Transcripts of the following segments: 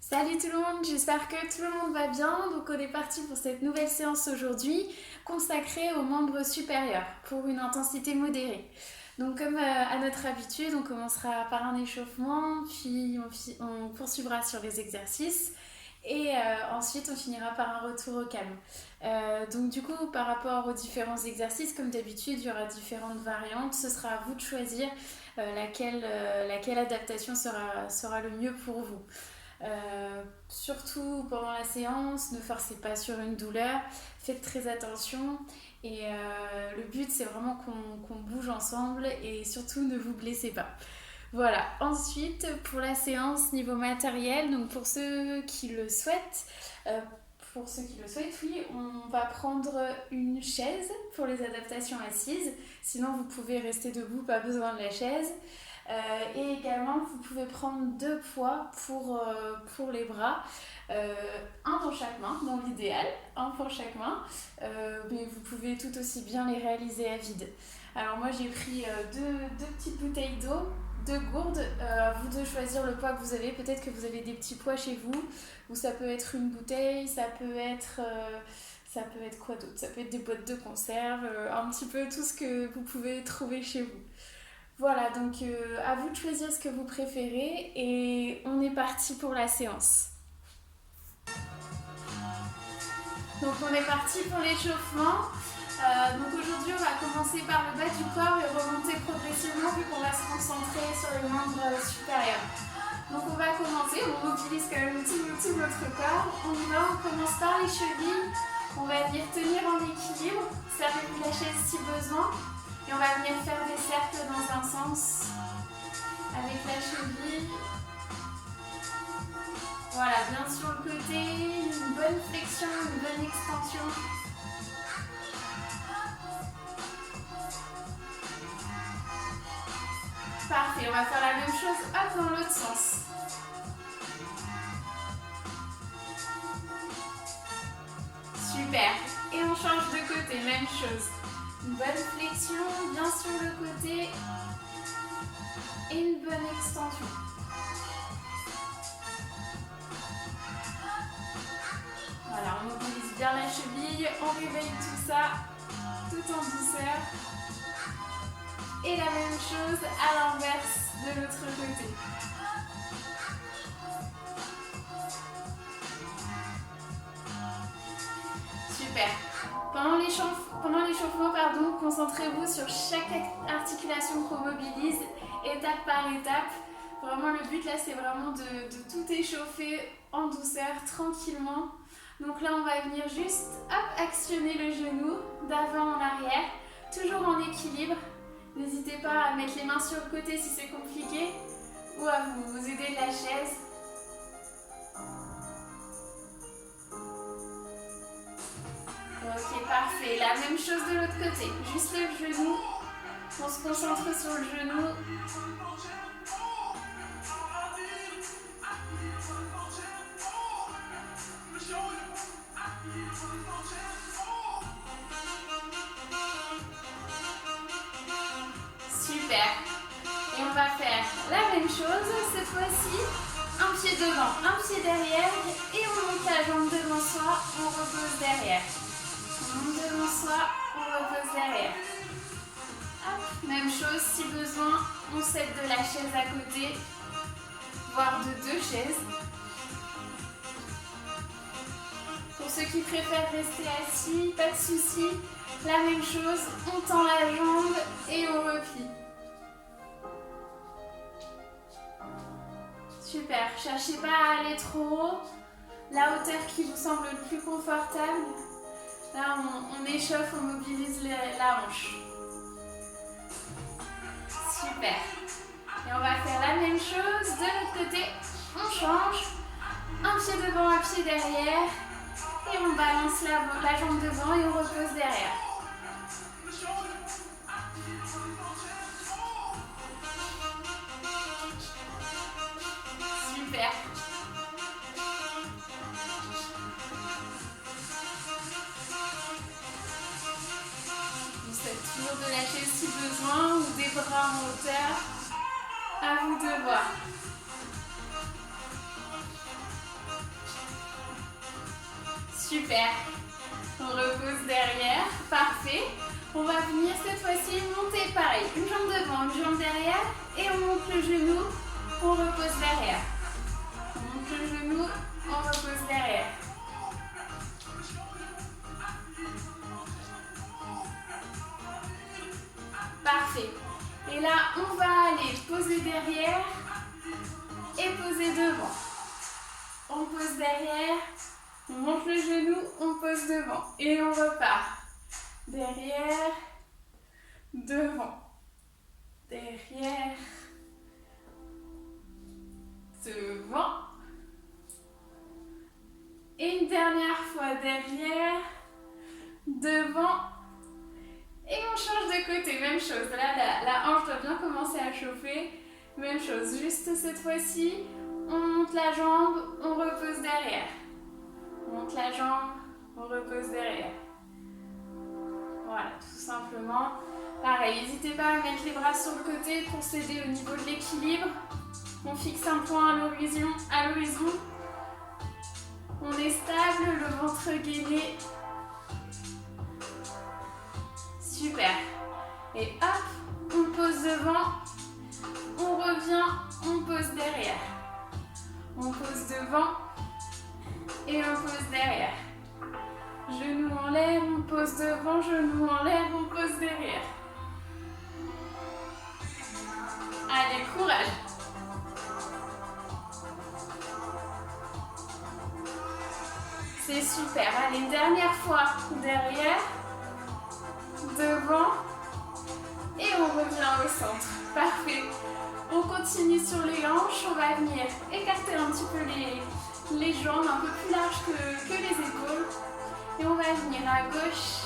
Salut tout le monde, j'espère que tout le monde va bien. Donc on est parti pour cette nouvelle séance aujourd'hui consacrée aux membres supérieurs pour une intensité modérée. Donc comme à notre habitude, on commencera par un échauffement, puis on poursuivra sur les exercices et ensuite on finira par un retour au calme. Donc du coup par rapport aux différents exercices, comme d'habitude, il y aura différentes variantes. Ce sera à vous de choisir laquelle adaptation sera le mieux pour vous. Surtout pendant la séance, ne forcez pas sur une douleur, faites très attention et le but c'est vraiment qu'on bouge ensemble et surtout ne vous blessez pas. Voilà, ensuite pour la séance niveau matériel, donc pour ceux qui le souhaitent, oui, on va prendre une chaise pour les adaptations assises, sinon vous pouvez rester debout, pas besoin de la chaise. Et également, vous pouvez prendre 2 poids pour les bras, un dans chaque main, dans l'idéal, un pour chaque main, mais vous pouvez tout aussi bien les réaliser à vide. Alors moi j'ai pris deux petites bouteilles d'eau, 2 gourdes, à vous de choisir le poids que vous avez. Peut-être que vous avez des petits poids chez vous, ou ça peut être une bouteille, ça peut être quoi d'autre? Ça peut être des boîtes de conserve, un petit peu tout ce que vous pouvez trouver chez vous. Voilà, donc à vous de choisir ce que vous préférez et on est parti pour la séance. Donc on est parti pour l'échauffement. Donc aujourd'hui on va commencer par le bas du corps et remonter progressivement vu qu'on va se concentrer sur les membres supérieurs. Donc on va commencer, on mobilise quand même tout notre corps. On commence par les chevilles, on va venir tenir en équilibre, servir de la chaise si besoin. Et on va venir faire des cercles dans un sens avec la cheville. Voilà, bien sur le côté, une bonne flexion, une bonne extension. Parfait, on va faire la même chose dans l'autre sens. Super, et on change de côté, même chose. Une bonne flexion, bien sur le côté et une bonne extension. Voilà, on mobilise bien la cheville, on réveille tout ça tout en douceur. Et la même chose à l'inverse de l'autre côté. Super. Pendant l'échauffement, concentrez-vous sur chaque articulation qu'on mobilise, étape par étape. Vraiment, le but là, c'est vraiment de tout échauffer en douceur, tranquillement. Donc là, on va venir juste actionner le genou d'avant en arrière, toujours en équilibre. N'hésitez pas à mettre les mains sur le côté si c'est compliqué ou à vous aider de la chaise. Ok, parfait. La même chose de l'autre côté. Juste le genou. On se concentre sur le genou. Super. Et on va faire la même chose cette fois-ci. Un pied devant, un pied derrière. Et on monte la jambe devant soi. On repose derrière. On monte devant soi. On repose derrière. Hop. Même chose, si besoin, on s'aide de la chaise à côté, voire de 2 chaises. Pour ceux qui préfèrent rester assis, pas de souci. La même chose, on tend la jambe et on replie. Super, cherchez pas à aller trop haut. La hauteur qui vous semble le plus confortable. Là, on échauffe, on mobilise la hanche. Super. Et on va faire la même chose de l'autre côté. On change. Un pied devant, un pied derrière. Et on balance la jambe devant et on repose derrière. Super. Vous faites toujours de la chaise si besoin ou des bras en hauteur. À vous de voir. Super. On repose derrière. Parfait. On va venir cette fois-ci monter pareil. Une jambe devant, une jambe derrière. Et on monte le genou. On repose derrière. On monte le genou. On repose derrière. Parfait. Et là, on va aller poser derrière et poser devant. On pose derrière, on monte le genou, on pose devant. Et on repart. Derrière, devant. Derrière, devant. Et une dernière fois derrière, devant. Et on change de côté, même chose. Là, la hanche doit bien commencer à chauffer. Même chose, juste cette fois-ci, on monte la jambe, on repose derrière. On monte la jambe, on repose derrière. Voilà, tout simplement. Pareil, n'hésitez pas à mettre les bras sur le côté pour s'aider au niveau de l'équilibre. On fixe un point à l'horizon. On est stable, le ventre gainé. Super. Et hop, on pose devant, on revient, on pose derrière. On pose devant et on pose derrière. Genoux en l'air, on pose devant, genoux en l'air, on pose derrière. Allez, courage. C'est super. Allez, une dernière fois derrière. Devant et on revient au centre. Parfait. On continue sur les hanches. On va venir écarter un petit peu les jambes un peu plus larges que les épaules. Et on va venir à gauche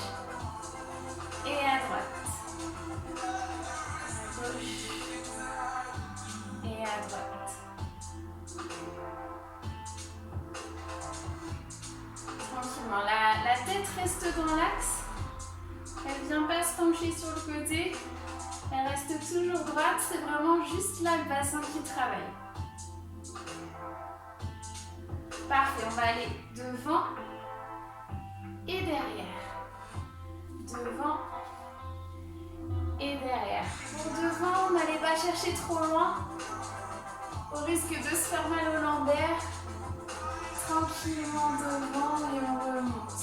et à droite. À gauche et à droite. Tranquillement. La tête reste dans l'axe. Elle ne vient pas se pencher sur le côté, elle reste toujours droite, c'est vraiment juste là le bassin qui travaille. Parfait, on va aller devant et derrière. Devant et derrière. Pour devant, on n'allait pas chercher trop loin, au risque de se faire mal au lombaire. Tranquillement devant et on remonte.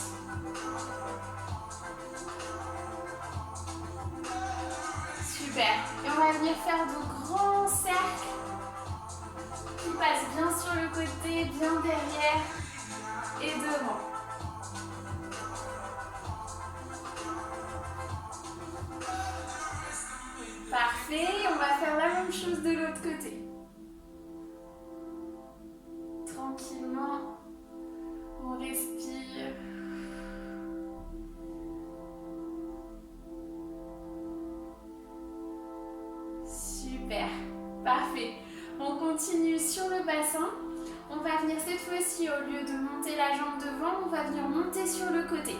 Super. Et on va venir faire de grands cercles qui passent bien sur le côté, bien derrière et devant. Parfait. On va faire la même chose de l'autre côté. Tranquillement, on respire. Super, parfait. On continue sur le bassin. On va venir cette fois-ci, au lieu de monter la jambe devant, on va venir monter sur le côté.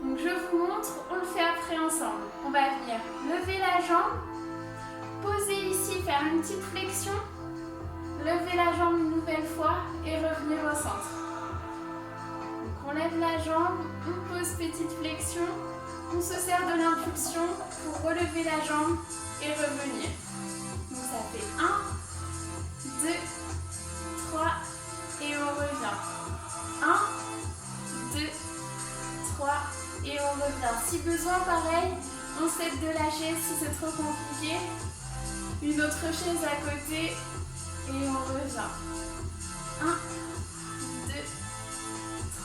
Donc je vous montre, on le fait après ensemble. On va venir lever la jambe, poser ici, faire une petite flexion, lever la jambe une nouvelle fois et revenir au centre. Donc on lève la jambe, on pose petite flexion, on se sert de l'impulsion pour relever la jambe et revenir. Donc ça fait 1, 2, 3 et on revient. 1, 2, 3 et on revient. Si besoin, pareil, on s'aide de la chaise si c'est trop compliqué. Une autre chaise à côté et on revient. 1, 2,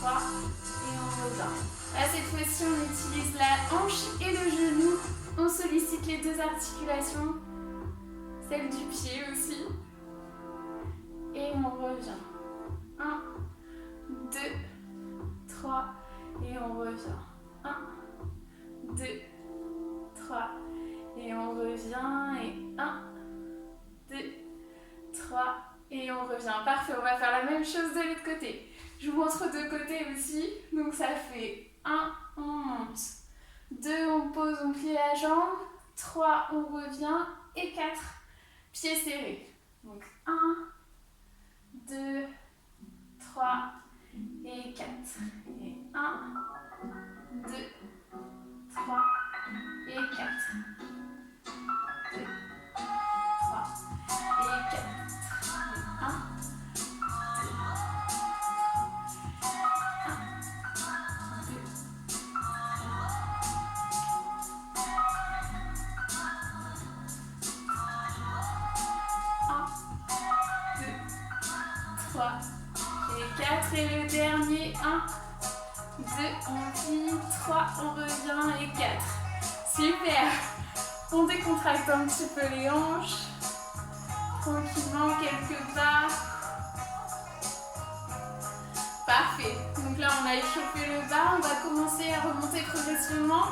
3 et on revient. Là, cette fois-ci, on utilise la hanche et le genou. On sollicite les deux articulations, celle du pied aussi. Et on revient. 1, 2, 3 et on revient. 1, 2, 3 et on revient. Et 1, 2, 3 et on revient. Parfait, on va faire la même chose de l'autre côté. Je vous montre de côté aussi. Donc ça fait 1, on monte. 2, on pose, on plie la jambe. 3, on revient. Et 4, pieds serrés. Donc 1, 2, 3 et 4. Et 1, 3 et 4. Et le dernier, 1, 2, on finit, 3, on revient et 4. Super. On décontracte un petit peu les hanches. Tranquillement, quelques pas. Parfait. Donc là, on a échauffé le bas. On va commencer à remonter progressivement.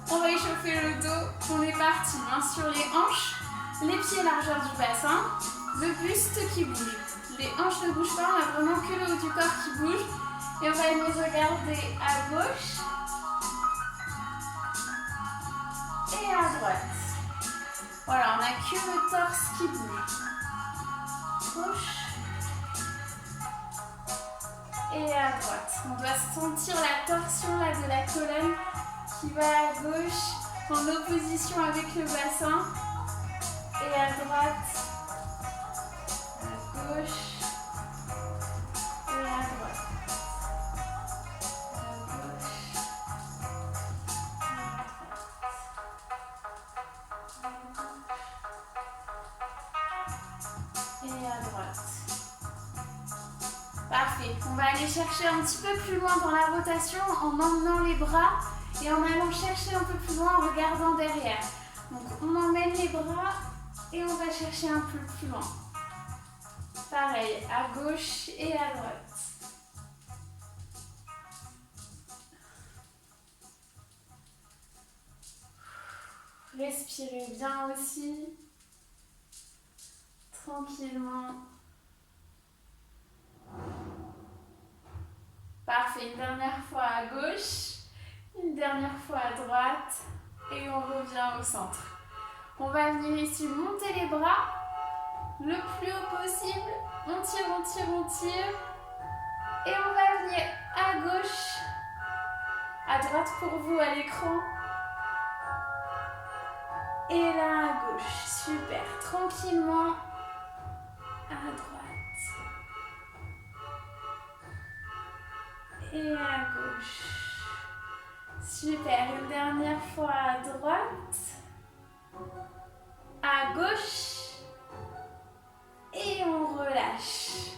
On va échauffer le dos. On est parti. Main sur les hanches. Les pieds largeur du bassin. Le buste qui bouge. Les hanches ne bougent pas. On a vraiment que le haut du corps qui bouge. Et on va venir regarder à gauche. Et à droite. Voilà, on n'a que le torse qui bouge. Gauche. Et à droite. On doit sentir la torsion là, de la colonne qui va à gauche en opposition avec le bassin. Et à droite, à gauche et à droite. À gauche et à droite. Parfait. On va aller chercher un petit peu plus loin dans la rotation en emmenant les bras et en allant chercher un peu plus loin en regardant derrière. Donc on emmène les bras et on va chercher un peu plus loin. Pareil, à gauche et à droite. Respirez bien aussi. Tranquillement. Parfait, une dernière fois à gauche, une dernière fois à droite et on revient au centre. On va venir ici monter les bras le plus haut possible. On tire, on tire, on tire. Et on va venir à gauche, à droite pour vous à l'écran. Et là à gauche, super, tranquillement à droite. Et à gauche. Super, une dernière fois à droite. À gauche. Et on relâche.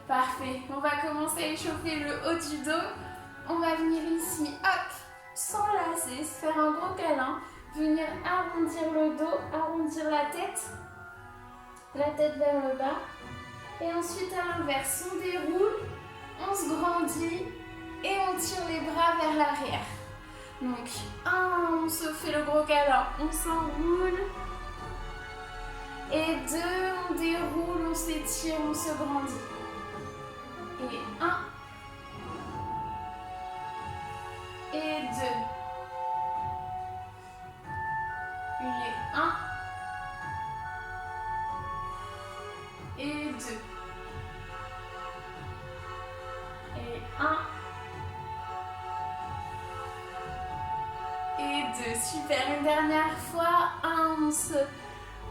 Parfait, on va commencer à échauffer le haut du dos. On va venir ici, hop, s'enlacer, se faire un gros câlin. Venir arrondir le dos, arrondir la tête vers le bas. Et ensuite à l'inverse, on déroule, on se grandit et on tire les bras vers l'arrière. Donc, 1, on se fait le gros câlin, on s'enroule. Et 2, on déroule, on s'étire, on se grandit. Et 1. Et 2. Et 1. Et 2. Et 1. Et 2. Super. Une dernière fois. 1,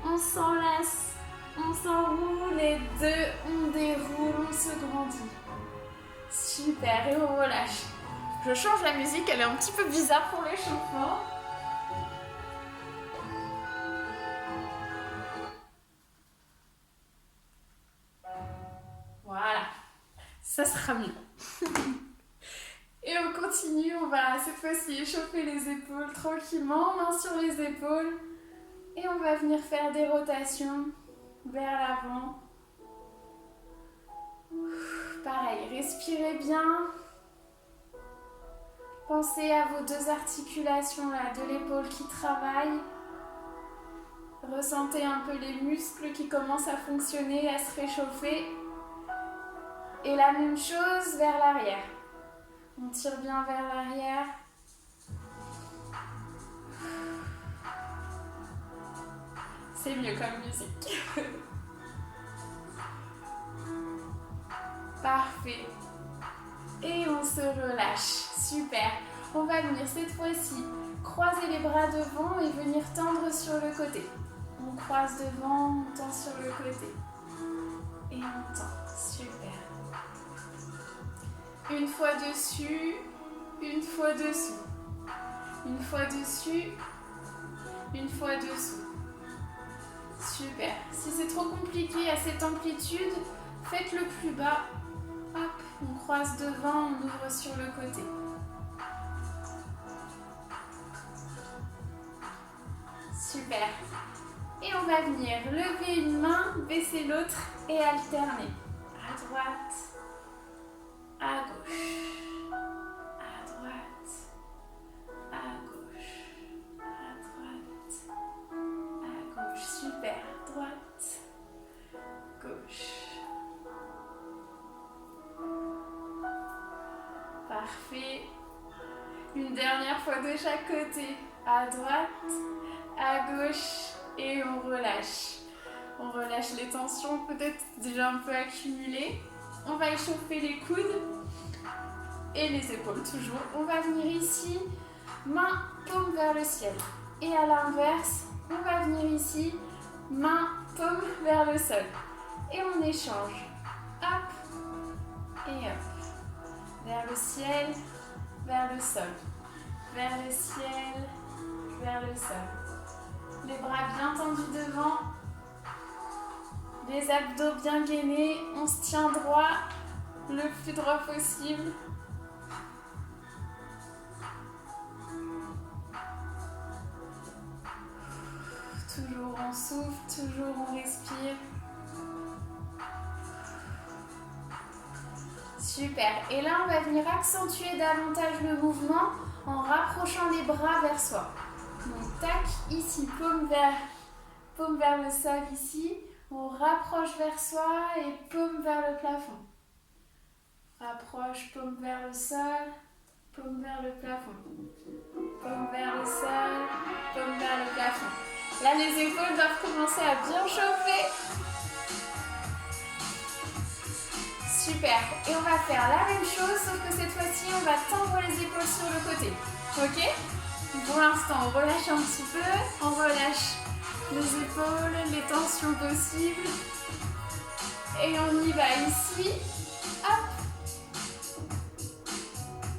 on s'enlace. On s'enroule. Et 2, on déroule, on se grandit. Super. Et on relâche. Je change la musique, elle est un petit peu bizarre pour l'échauffement. Voilà, ça sera mieux. Et on continue, on va cette fois-ci échauffer les épaules tranquillement, main sur les épaules. Et on va venir faire des rotations vers l'avant. Pareil, respirez bien. Pensez à vos 2 articulations là, de l'épaule qui travaillent. Ressentez un peu les muscles qui commencent à fonctionner, à se réchauffer. Et la même chose vers l'arrière. On tire bien vers l'arrière. C'est mieux comme musique. Parfait. Et on se relâche. Super. On va venir cette fois-ci croiser les bras devant et venir tendre sur le côté. On croise devant, on tend sur le côté. Et on tend. Super. Une fois dessus, une fois dessous. Une fois dessus, une fois dessous. Super. Si c'est trop compliqué à cette amplitude, Faites le plus bas. Hop, on croise devant, on ouvre sur le côté. Super. Et on va venir lever une main, baisser l'autre et alterner. À droite, à gauche, à droite, à gauche, à droite, à gauche. Super. Droite, gauche. Parfait. Une dernière fois de chaque côté. À droite, à gauche et on relâche. On relâche les tensions peut-être déjà un peu accumulées. On va échauffer les coudes et les épaules toujours. On va venir ici, main, paume vers le ciel. Et à l'inverse, on va venir ici, main, paume vers le sol. Et on échange. Hop et hop. Vers le ciel, vers le sol. Vers le ciel, vers le sol. Les bras bien tendus devant. Les abdos bien gainés. On se tient droit, le plus droit possible. Toujours on souffle, toujours on respire. Super. Et là, on va venir accentuer davantage le mouvement en rapprochant les bras vers soi. Donc, tac, ici, paume vers le sol, ici. On rapproche vers soi et paume vers le plafond. Rapproche, paume vers le sol, paume vers le plafond. Paume vers le sol, paume vers le plafond. Là, les épaules doivent commencer à bien chauffer. Super. Et on va faire la même chose, sauf que cette fois-ci, on va tendre les épaules sur le côté. Ok? Pour l'instant, on relâche un petit peu. On relâche les épaules, les tensions possibles. Et on y va ici. Hop.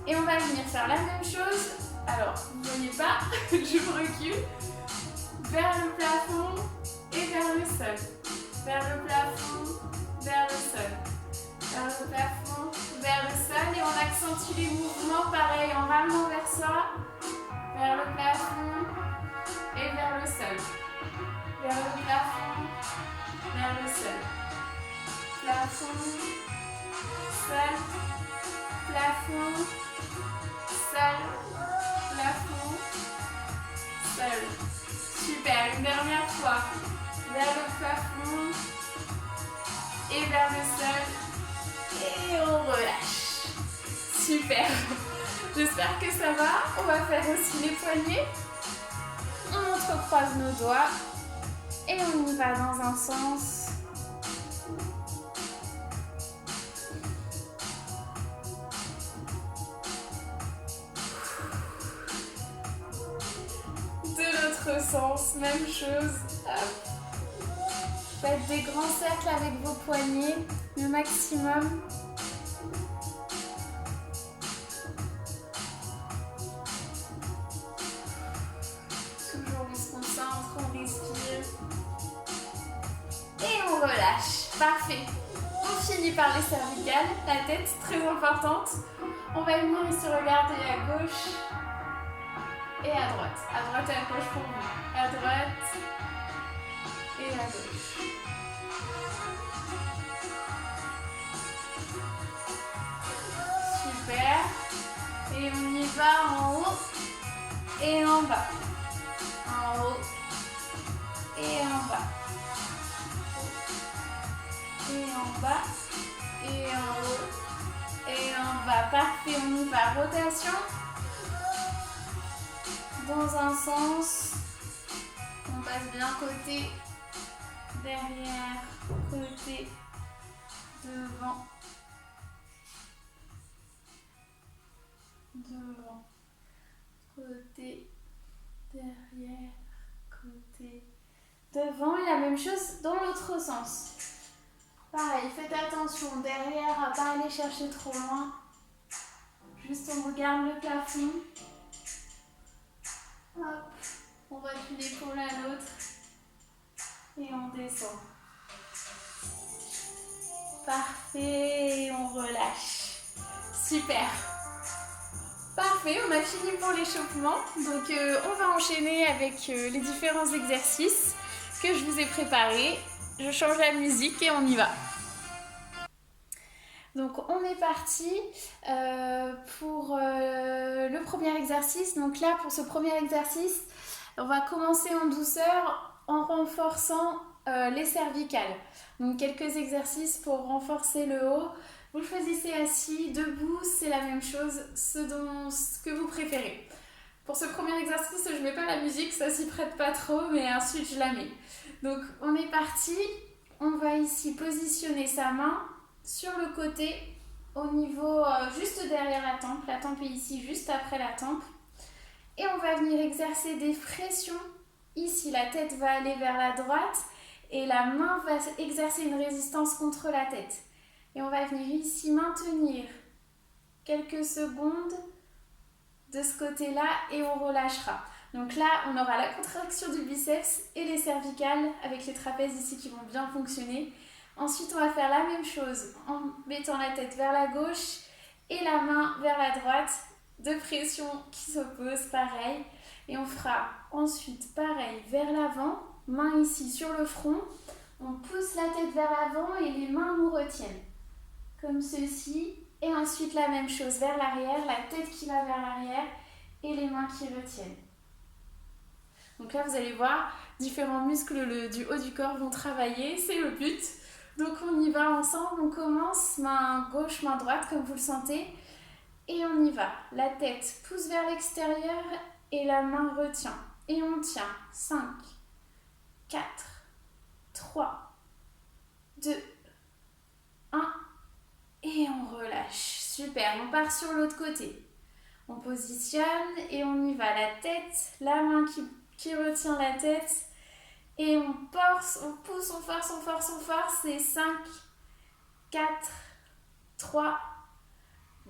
Et on va venir faire la même chose. Alors, vous ne voyez pas, je me recule. Vers le plafond et vers le sol. Vers le plafond, vers le sol. Vers le plafond, vers le sol. Et on accentue les mouvements, pareil, en ramenant vers soi. Vers le plafond et vers le sol. Vers le plafond, vers le sol. Plafond, sol, plafond, sol, plafond, sol. Super, une dernière fois. Vers le plafond et vers le sol. Et on relâche. Super. J'espère que ça va. On va faire aussi les poignets. On entrecroise nos doigts. Et on y va dans un sens. De l'autre sens, même chose. Hop. Faites des grands cercles avec vos poignets, le maximum. Toujours on se concentre, on respire. Et on relâche. Parfait. On finit par les cervicales, la tête très importante. On va venir ici regarder à gauche et à droite. À droite et à gauche pour vous. À droite et à gauche. Super. Et on y va en haut et en bas. En haut et en bas. Et en bas et en haut et en bas. Parfait, on y va. Rotation dans un sens. On passe bien côté derrière, côté devant. Devant, côté, derrière, côté, devant. Et la même chose dans l'autre sens. Pareil, faites attention derrière à ne pas aller chercher trop loin. Juste on regarde le plafond. Hop, on va d'une épaule à l'autre. Et on descend. Parfait, on relâche. Super. Parfait, on a fini pour l'échauffement. Donc on va enchaîner avec les différents exercices que je vous ai préparés. Je change la musique et on y va. Donc on est parti pour le premier exercice. Donc là, pour ce premier exercice, on va commencer en douceur en renforçant les cervicales. Donc quelques exercices pour renforcer le haut. Vous choisissez assis, debout, c'est la même chose, ce que vous préférez. Pour ce premier exercice, je ne mets pas la musique, ça s'y prête pas trop, mais ensuite je la mets. Donc on est parti, on va ici positionner sa main sur le côté au niveau juste derrière la tempe est ici juste après la tempe. Et on va venir exercer des pressions. Ici, la tête va aller vers la droite et la main va exercer une résistance contre la tête. Et on va venir ici maintenir quelques secondes de ce côté-là et on relâchera. Donc là, on aura la contraction du biceps et les cervicales avec les trapèzes ici qui vont bien fonctionner. Ensuite, on va faire la même chose en mettant la tête vers la gauche et la main vers la droite. Deux pressions qui s'opposent, pareil. Et on fera ensuite pareil vers l'avant, main ici sur le front. On pousse la tête vers l'avant et les mains nous retiennent. Comme ceci. Et ensuite la même chose vers l'arrière, la tête qui va vers l'arrière et les mains qui retiennent. Donc là, vous allez voir, différents muscles du haut du corps vont travailler, c'est le but. Donc on y va ensemble, on commence, main gauche, main droite, comme vous le sentez. Et on y va. La tête pousse vers l'extérieur et la main retient. Et on tient. 5, 4, 3, 2, 1. Et on relâche. Super. On part sur l'autre côté. On positionne et on y va. La tête, la main qui retient la tête. Et on force, on pousse, on force, on force, on force. Et 5, 4, 3,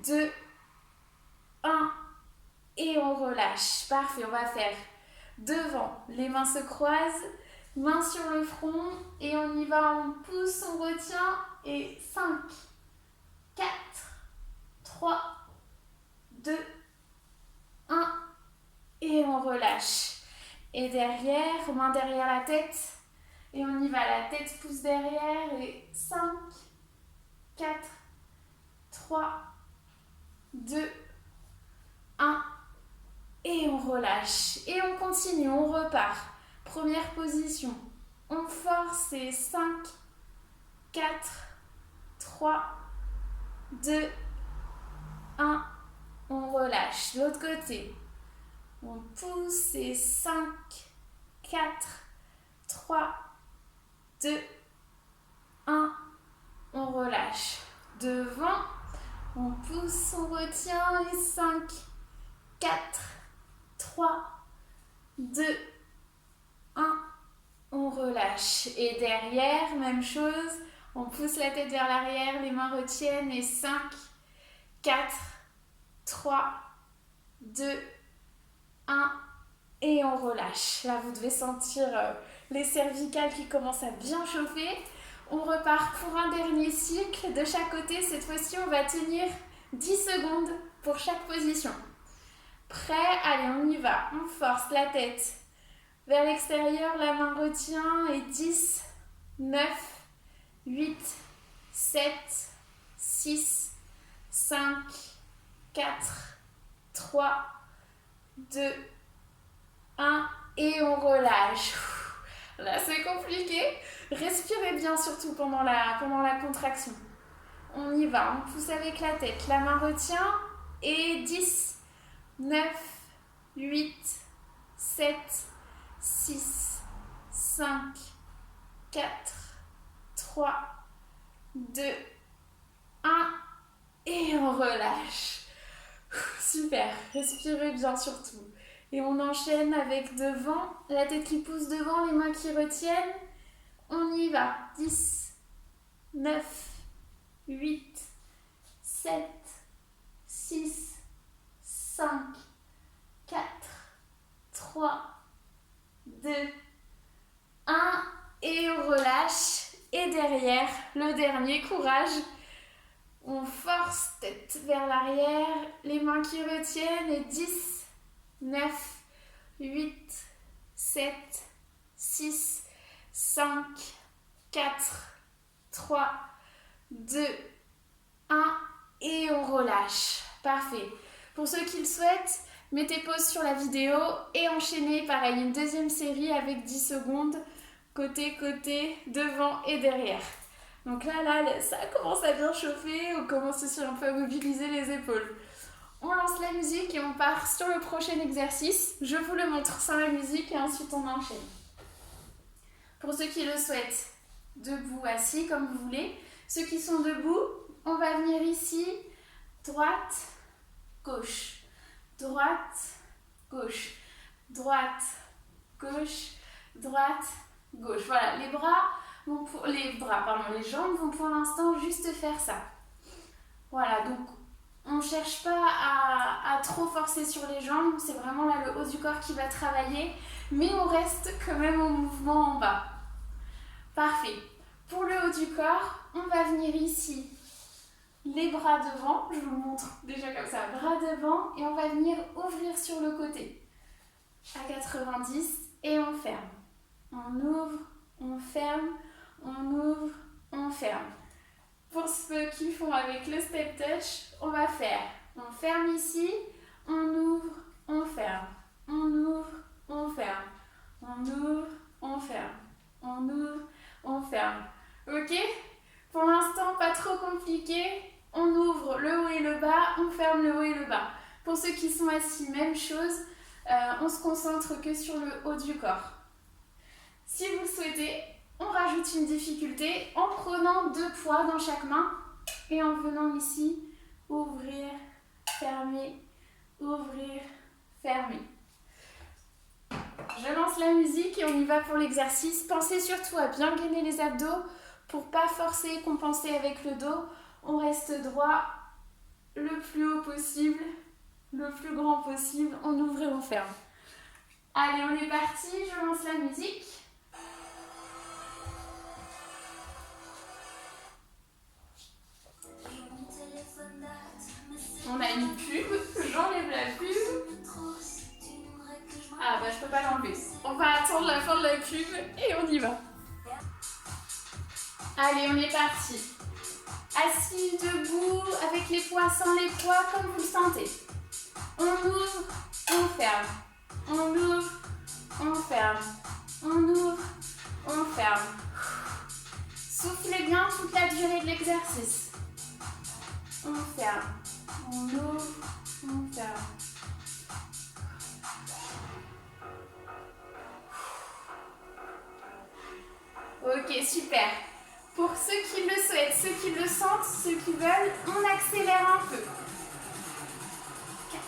2, 1 et on relâche. Parfait, on va faire devant. Les mains se croisent, mains sur le front et on y va, on pousse, on retient et 5, 4, 3, 2, 1 et on relâche. Et derrière, main derrière la tête et on y va, la tête pousse derrière et 5, 4, 3, 2, 1 et on relâche et on continue, on repart. Première position, on force et 5, 4, 3, 2, 1, on relâche. L'autre côté, on pousse et 5, 4, 3, 2, 1, on relâche. Devant, on pousse, on retient et 5, 4, 3, 2, 1, on relâche. Et derrière, même chose, on pousse la tête vers l'arrière, les mains retiennent et 5, 4, 3, 2, 1 et on relâche. Là, vous devez sentir les cervicales qui commencent à bien chauffer. On repart pour un dernier cycle de chaque côté. Cette fois-ci, on va tenir 10 secondes pour chaque position. Prêt? Allez, on y va. On force la tête vers l'extérieur, la main retient et 10, 9, 8, 7, 6, 5, 4, 3, 2, 1 et on relâche. Là, c'est compliqué. Respirez bien surtout pendant la contraction. On y va, on pousse avec la tête, la main retient et 10, 9, 8, 7, 6, 5, 4, 3, 2, 1 et on relâche. Super, respirez bien surtout. Et on enchaîne avec devant, la tête qui pousse devant, les mains qui retiennent. On y va. 10, 9, 8, 7, 6, 5, 4, 3, 2, 1. Et on relâche. et derrière. Le dernier, courage. On force, tête vers l'arrière, les mains qui retiennent et 10, 9, 8, 7, 6, 5, 4, 3, 2, 1 et on relâche. Parfait. Pour ceux qui le souhaitent, mettez pause sur la vidéo et enchaînez pareil une deuxième série avec 10 secondes côté, devant et derrière. Donc là, ça commence à bien chauffer, on commence aussi un peu à mobiliser les épaules. On lance la musique et on part sur le prochain exercice. Je vous le montre sans la musique et ensuite on enchaîne. Pour ceux qui le souhaitent, debout, assis, comme vous voulez. Ceux qui sont debout, on va venir ici, droite, gauche, droite, gauche, droite, gauche, droite, gauche. Voilà, les jambes vont pour l'instant juste faire ça. Voilà, donc on ne cherche pas à trop forcer sur les jambes, c'est vraiment là le haut du corps qui va travailler, mais on reste quand même au mouvement en bas. Parfait. Pour le haut du corps, on va venir ici, les bras devant, je vous le montre déjà comme ça, bras devant, et on va venir ouvrir sur le côté à 90 et on ferme. On ouvre, on ferme, on ouvre, on ferme. Pour ceux qui font avec le step touch, on va faire, on ferme ici, on ouvre, on ferme, on ouvre, on ferme, on ouvre, on ferme, on ouvre, on ferme. Ok? Pour l'instant, pas trop compliqué. On ouvre le haut et le bas, on ferme le haut et le bas. Pour ceux qui sont assis, même chose. On se concentre que sur le haut du corps. Si vous le souhaitez, on rajoute une difficulté en prenant 2 poids dans chaque main et en venant ici, ouvrir, fermer, ouvrir, fermer. Je lance la musique et on y va pour l'exercice. Pensez surtout à bien gainer les abdos pour ne pas forcer et compenser avec le dos. On reste droit le plus haut possible, le plus grand possible. On ouvre et on ferme. Allez, on est parti. Je lance la musique. On a une pub, j'enlève la pub. Ah bah je peux pas l'enlever. On va attendre la fin de la pub et on y va. Allez, on est parti. Assis, debout, avec les poids, sans les poids, comme vous le sentez. On ouvre, on ferme. On ouvre, on ferme. On ouvre, on ferme. Soufflez bien toute la durée de l'exercice. On ferme. On ouvre, on ferme. Ok, super. Pour ceux qui le souhaitent, ceux qui le sentent, ceux qui veulent, on accélère un peu. 4,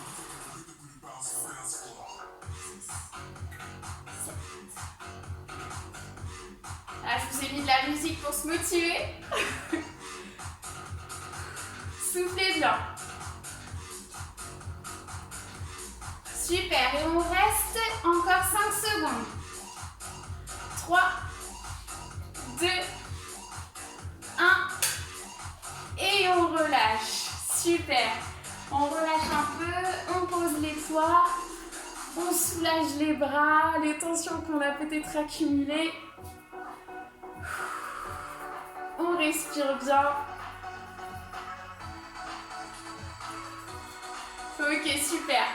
5, 6, 7. Ah, je vous ai mis de la musique pour se motiver. Soufflez bien. Super, et on reste encore 5 secondes. 3, 2, 1. Et on relâche. Super. On relâche un peu, on pose les poids, on soulage les bras, les tensions qu'on a peut-être accumulées. On respire bien. Ok, super.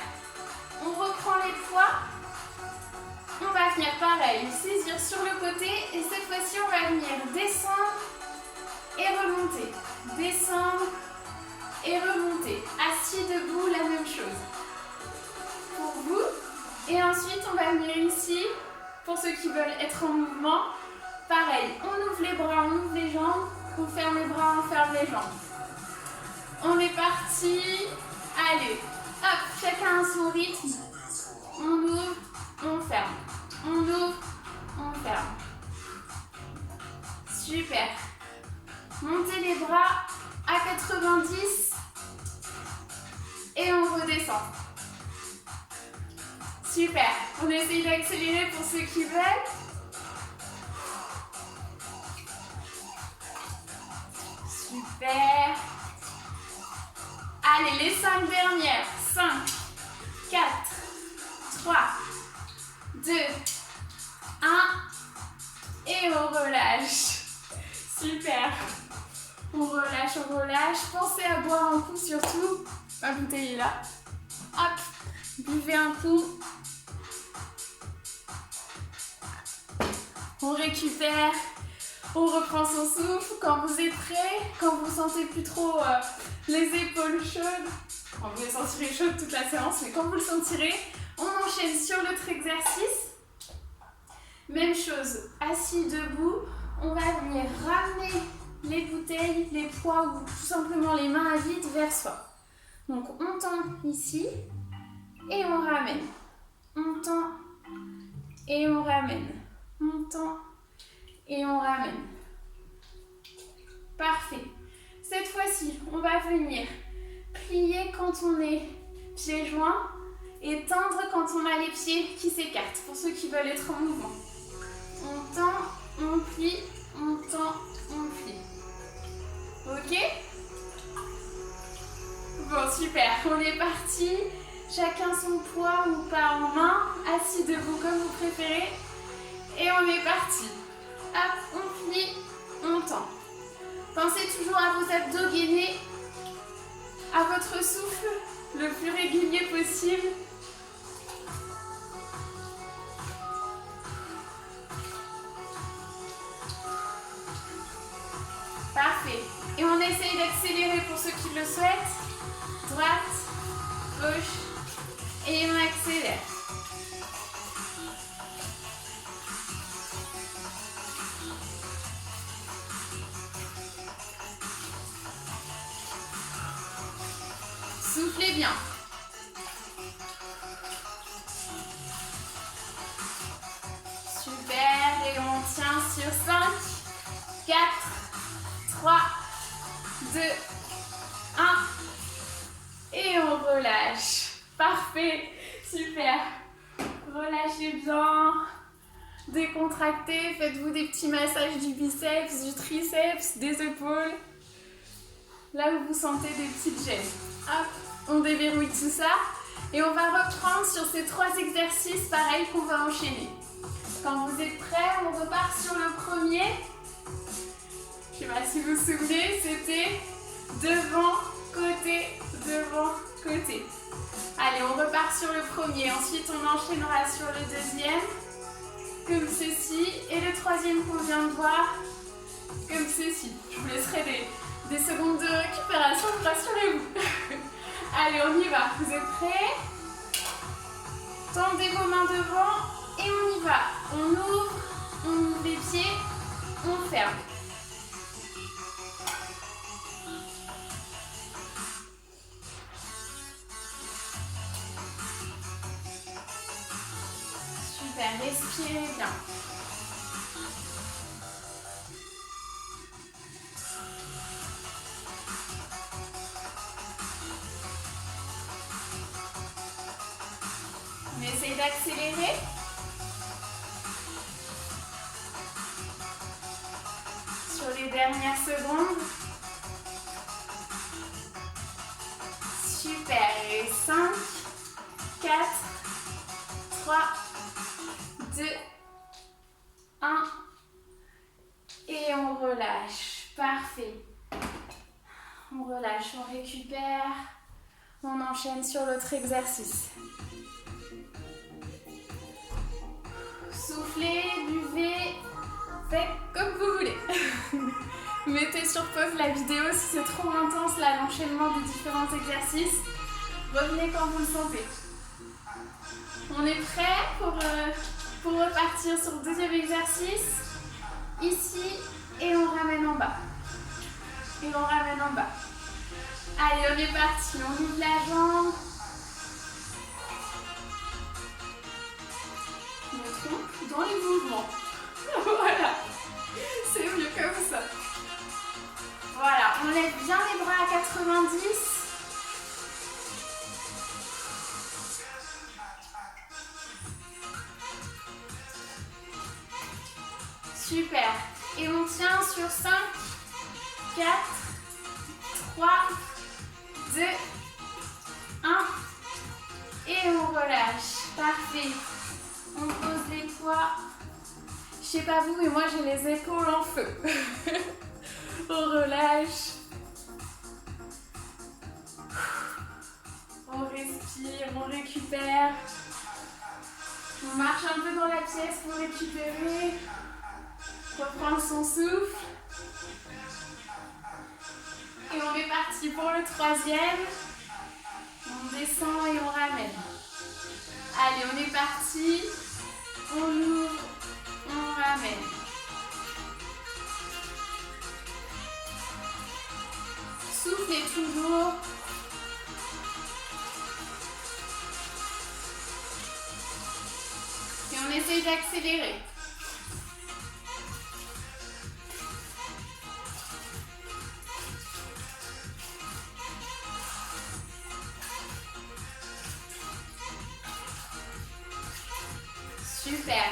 On reprend les poids. On va venir pareil, saisir sur le côté et cette fois-ci on va venir descendre et remonter. Descendre et remonter. Assis, debout, la même chose. Pour vous. Et ensuite on va venir ici, pour ceux qui veulent être en mouvement. Pareil, on ouvre les bras, on ouvre les jambes, on ferme les bras, on ferme les jambes. On est parti. Allez, hop, chacun à son rythme. On ouvre, on ferme. On ouvre, on ferme. Super. Montez les bras à 90 et on redescend. Super. On essaye d'accélérer pour ceux qui veulent. Super. Allez, les 5 dernières. 5, 4, 3, 2, 1. Et on relâche. Super. On relâche, on relâche. Pensez à boire un coup surtout. Ma bouteille est là. Hop. Buvez un coup. On récupère. On reprend son souffle. Quand vous êtes prêt, quand vous sentez plus trop les épaules chaudes, enfin, vous les sentirez chaudes toute la séance, mais quand vous le sentirez, on enchaîne sur l'autre exercice. Même chose, assis debout, on va venir ramener les bouteilles, les poids ou tout simplement les mains à vide vers soi. Donc on tend ici et on ramène. On tend et on ramène. On tend et on ramène. Parfait. Cette fois-ci, on va venir plier quand on est pieds joints et tendre quand on a les pieds qui s'écartent, pour ceux qui veulent être en mouvement. On tend, on plie, on tend, on plie. Ok? Bon, super. On est parti. Chacun son poids ou pas en main, assis debout comme vous préférez. Et on est parti. Hop, on plie, on tend. Pensez toujours à vos abdos gainés, à votre souffle le plus régulier possible. Parfait. Et on essaye d'accélérer pour ceux qui le souhaitent. Droite, gauche, et on accélère. Soufflez bien. Super. Et on tient sur 5, 4, 3, 2, 1. Et on relâche. Parfait. Super. Relâchez bien. Décontractez. Faites-vous des petits massages du biceps, du triceps, des épaules. Là où vous sentez des petites gênes. Hop, on déverrouille tout ça. Et on va reprendre sur ces 3 exercices pareil qu'on va enchaîner. Quand vous êtes prêts, on repart sur le premier. Je ne sais pas si vous vous souvenez, c'était devant, côté, devant, côté. Allez, on repart sur le premier. Ensuite, on enchaînera sur le deuxième, comme ceci. Et le troisième qu'on vient de voir, comme ceci. Je vous laisserai des secondes de récupération, rassurez-vous. Allez, on y va. Vous êtes prêts? Tendez vos mains devant et on y va. On ouvre les pieds, on ferme. Super, respirez bien. On essaye d'accélérer. Sur les dernières secondes. Super. Et 5, 4, 3, 2, 1. Et on relâche. Parfait. On relâche, on récupère. On enchaîne sur l'autre exercice. Soufflez, buvez, faites comme vous voulez. Mettez sur pause la vidéo si c'est trop intense là, l'enchaînement des différents exercices. Revenez quand vous le sentez. On est prêt pour repartir sur le deuxième exercice. Ici, et on ramène en bas. Et on ramène en bas. Allez, on est parti. On ouvre la jambe. Je me trompe dans les mouvements. Voilà. C'est mieux comme ça. Voilà, on lève bien les bras à 90. Super. Et on tient sur 5, 4, Parfait. On pose les poids. Je sais pas vous, mais moi j'ai les épaules en feu. On relâche. On respire, on récupère. On marche un peu dans la pièce pour récupérer. Reprendre son souffle. Et on est parti pour le troisième. On descend et on ramène. Allez, on est parti. On ouvre, on ramène. Soufflez toujours. Et on essaye d'accélérer. Super.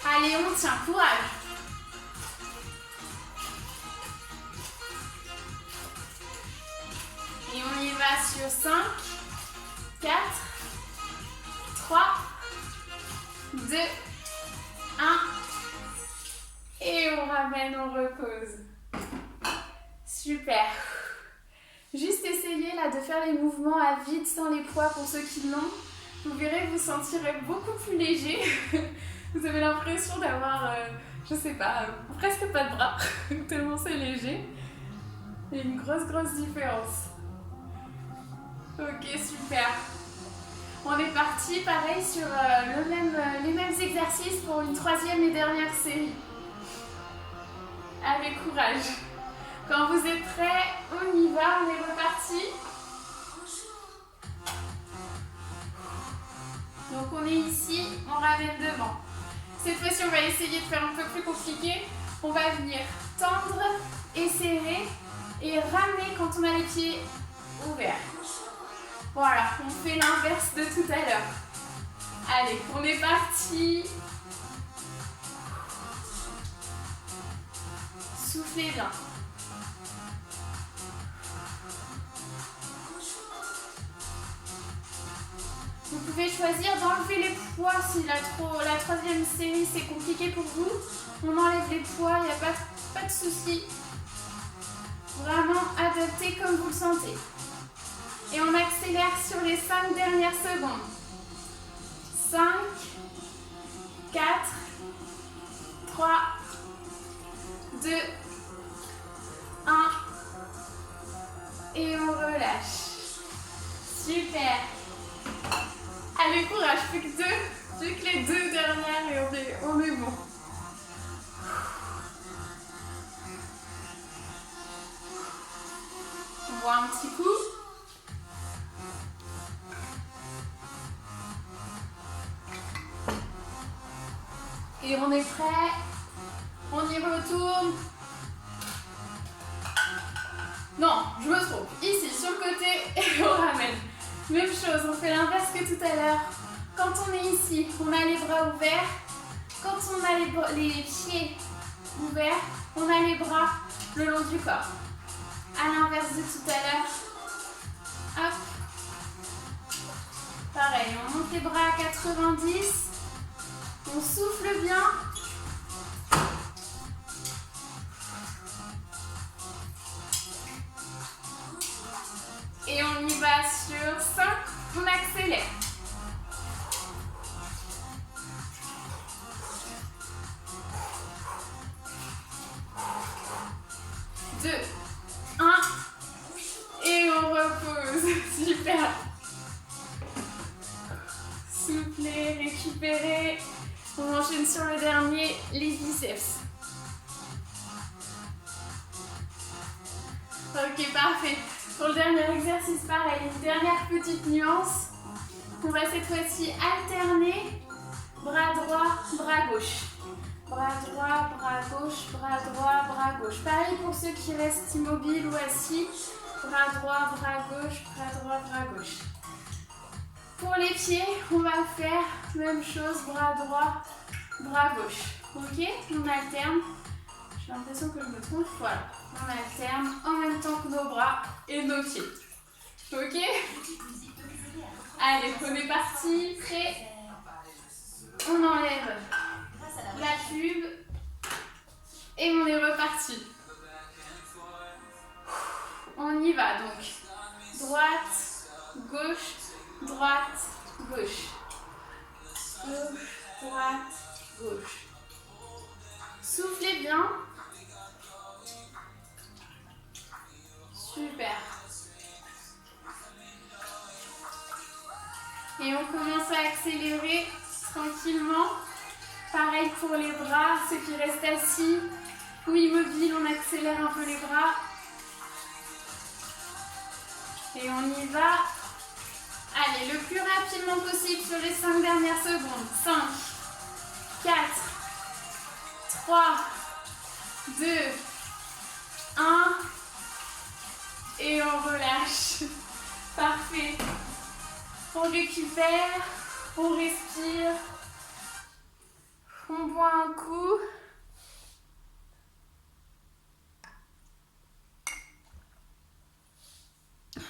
Allez, on tient, courage. Et on y va sur 5, 4, 3, 2, 1. Et on ramène, on repose. Super. Juste essayez là de faire les mouvements à vide sans les poids pour ceux qui l'ont. Vous verrez, vous sentirez beaucoup plus léger. Vous avez l'impression d'avoir, je sais pas, presque pas de bras, tellement c'est léger. Il y a une grosse différence. Ok, super. On est parti, pareil, sur les mêmes exercices pour une troisième et dernière série. Avec courage. Quand vous êtes prêts, on y va, on est reparti. Donc on est ici, on ramène devant. Cette fois-ci, on va essayer de faire un peu plus compliqué. On va venir tendre et serrer et ramener quand on a les pieds ouverts. Voilà, on fait l'inverse de tout à l'heure. Allez, on est parti. Soufflez bien. Vous pouvez choisir d'enlever les poids si la troisième série c'est compliqué pour vous. On enlève les poids, il n'y a pas de souci. Vraiment adapté comme vous le sentez. Et on accélère sur les 5 dernières secondes. 5, 4, 3, 2, 1. Et on relâche. Super. Allez, courage, plus que les 2 dernières et on est bon. On voit un petit coup. Et on est prêt. On y retourne. Non, je me trompe. Ici, sur le côté, et on ramène. Même chose, on fait l'inverse que tout à l'heure. Quand on est ici, on a les bras ouverts. Quand on a les pieds ouverts, on a les bras le long du corps. À l'inverse de tout à l'heure. Hop. Pareil, on monte les bras à 90. On souffle bien. Et on y va sur 5, on accélère. 2, 1. Et on repose. Super. Soufflez, récupérez. On enchaîne sur le dernier, les biceps. Ok, parfait. Pour le dernier exercice, pareil, une dernière petite nuance. On va cette fois-ci alterner bras droit, bras gauche. Bras droit, bras gauche, bras droit, bras gauche. Pareil pour ceux qui restent immobiles ou assis. Bras droit, bras gauche, bras droit, bras gauche. Pour les pieds, on va faire même chose, bras droit, bras gauche. Ok, on alterne. J'ai l'impression que je me trompe. Voilà, on alterne en même temps que nos bras et nos pieds. Ok? Allez, on est parti. Prêt? On enlève la pub et on est reparti. On y va donc. Droite, gauche, droite, gauche. Gauche, droite, gauche. Soufflez bien. Super. Et on commence à accélérer tranquillement. Pareil pour les bras, ceux qui restent assis ou immobiles, on accélère un peu les bras. Et on y va. Allez, le plus rapidement possible sur les 5 dernières secondes. 5, 4, 3, 2, 1. Et on relâche. Parfait. On récupère, on respire, on boit un coup.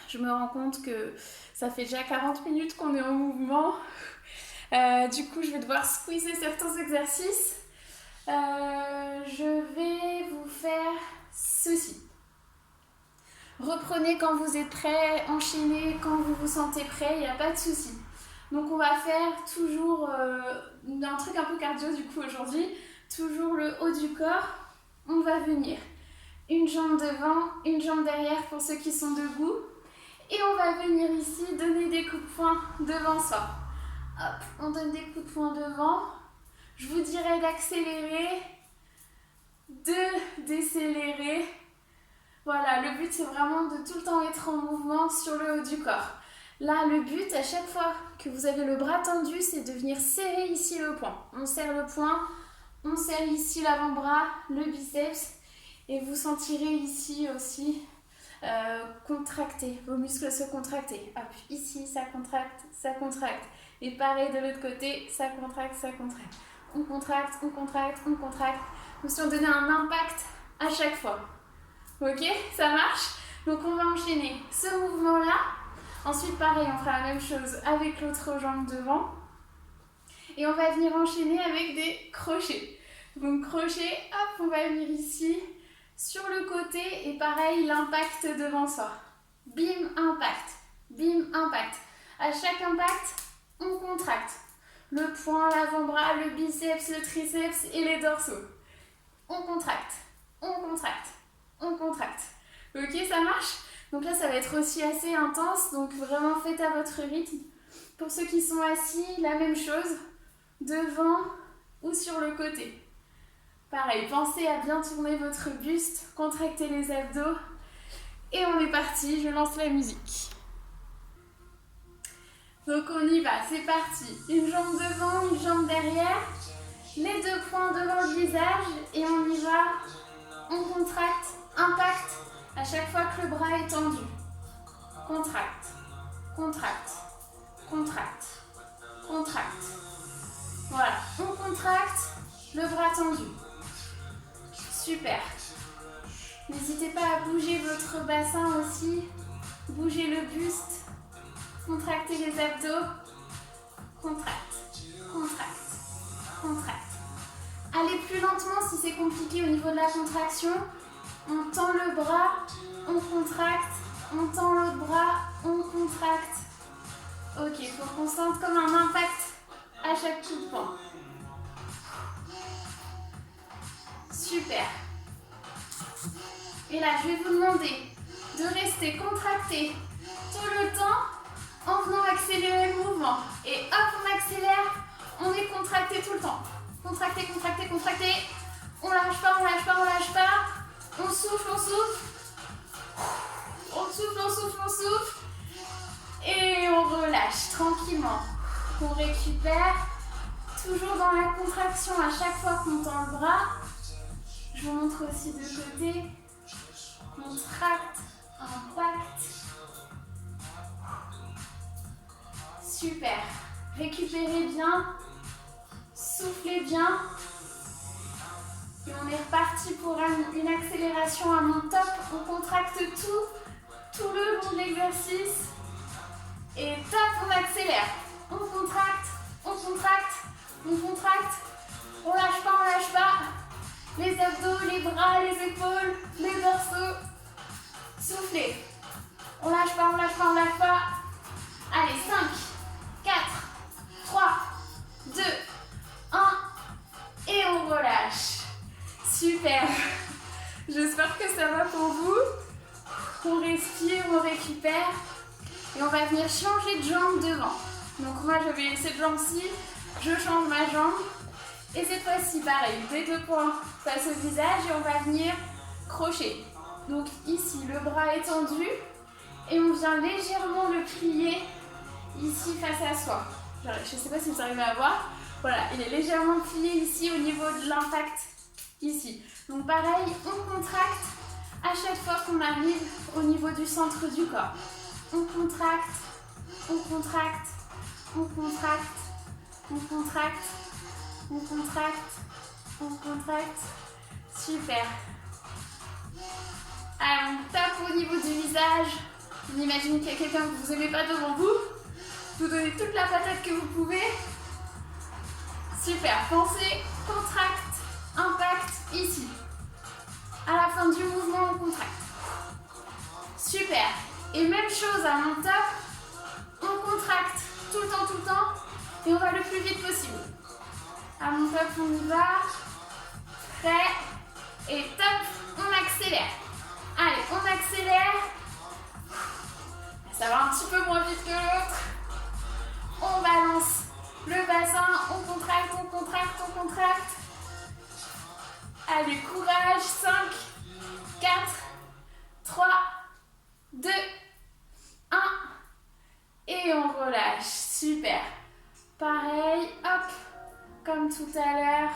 Je me rends compte que ça fait déjà 40 minutes qu'on est en mouvement. Du coup, je vais devoir squeezer certains exercices. Je vais vous faire ceci. Reprenez quand vous êtes prêts, enchaînez quand vous vous sentez prêt, il n'y a pas de souci. Donc on va faire toujours un truc un peu cardio du coup aujourd'hui, toujours le haut du corps. On va venir une jambe devant, une jambe derrière pour ceux qui sont debout. Et on va venir ici donner des coups de poing devant soi. Hop, on donne des coups de poing devant. Je vous dirais d'accélérer, de décélérer. Voilà, le but c'est vraiment de tout le temps être en mouvement sur le haut du corps. Là, le but à chaque fois que vous avez le bras tendu, c'est de venir serrer ici le poing. On serre le poing, on serre ici l'avant-bras, le biceps et vous sentirez ici aussi contracter, vos muscles se contracter. Hop, ici ça contracte, ça contracte. Et pareil de l'autre côté, ça contracte, ça contracte. On contracte, on contracte, on contracte. Nous allons donner un impact à chaque fois. Ok, ça marche? Donc on va enchaîner ce mouvement-là. Ensuite, pareil, on fera la même chose avec l'autre jambe devant. Et on va venir enchaîner avec des crochets. Donc crochet, hop, on va venir ici, sur le côté. Et pareil, l'impact devant soi. Bim, impact. Bim, impact. À chaque impact, on contracte. Le poing, l'avant-bras, le biceps, le triceps et les dorsaux. On contracte, on contracte. On contracte. Ok, ça marche? Donc là, ça va être aussi assez intense. Donc vraiment, faites à votre rythme. Pour ceux qui sont assis, la même chose. Devant ou sur le côté. Pareil, pensez à bien tourner votre buste. Contractez les abdos. Et on est parti. Je lance la musique. Donc on y va. C'est parti. Une jambe devant, une jambe derrière. Les deux poings devant le visage. Et on y va. On contracte. Impact à chaque fois que le bras est tendu. Contracte, contracte, contracte, contracte. Voilà, on contracte, le bras tendu. Super. N'hésitez pas à bouger votre bassin aussi. Bougez le buste. Contractez les abdos. Contracte, contracte, contracte. Allez plus lentement si c'est compliqué au niveau de la contraction. On tend le bras, on contracte, on tend l'autre bras, on contracte. Ok, il faut qu'on sente comme un impact à chaque coup de poing. Super. Et là, je vais vous demander de rester contracté tout le temps en venant accélérer le mouvement. Et hop, on accélère, on est contracté tout le temps. Contracté, contracté, contracté. On lâche pas, on lâche pas, on lâche pas. On souffle, on souffle. On souffle, on souffle, on souffle. Et on relâche tranquillement. On récupère. Toujours dans la contraction à chaque fois qu'on tend le bras. Je vous montre aussi de côté. Contracte, impact. Super. Récupérez bien. Soufflez bien. Et on est reparti pour une accélération à mon top. On contracte tout le long de l'exercice. Et top, on accélère. On contracte, on contracte, on contracte. On lâche pas, on lâche pas. Les abdos, les bras, les épaules, les dorsaux. Soufflez. On lâche pas, on lâche pas, on lâche pas. Allez, 5, 4, 3, 2, 1. Et on relâche. Super. J'espère que ça va pour vous. On respire, on récupère. Et on va venir changer de jambe devant. Donc moi, je vais cette jambe-ci. Je change ma jambe. Et cette fois-ci, pareil, les deux poings face au visage et on va venir crocher. Donc ici, le bras est tendu et on vient légèrement le plier ici face à soi. Je ne sais pas si vous arrivez à voir. Voilà, il est légèrement plié ici au niveau de l'impact, ici. Donc pareil, on contracte à chaque fois qu'on arrive au niveau du centre du corps. On contracte, on contracte, on contracte, on contracte. On contracte, on contracte. Super. Alors, on tape au niveau du visage. On imagine qu'il y a quelqu'un que vous n'aimez pas devant vous. Vous donnez toute la patate que vous pouvez. Super. Pensez, contracte, impact, ici. À la fin du mouvement, on contracte. Super. Et même chose à mon top. On contracte tout le temps. Et on va le plus vite possible. À mon top, on y va. Prêt. Et top, on accélère. Allez, on accélère. Ça va un petit peu moins vite que l'autre. On balance le bassin. On contracte, on contracte, on contracte. Allez, courage. 5, 4, 3, 2, 1. Et on relâche. Super. Pareil, hop. Comme tout à l'heure,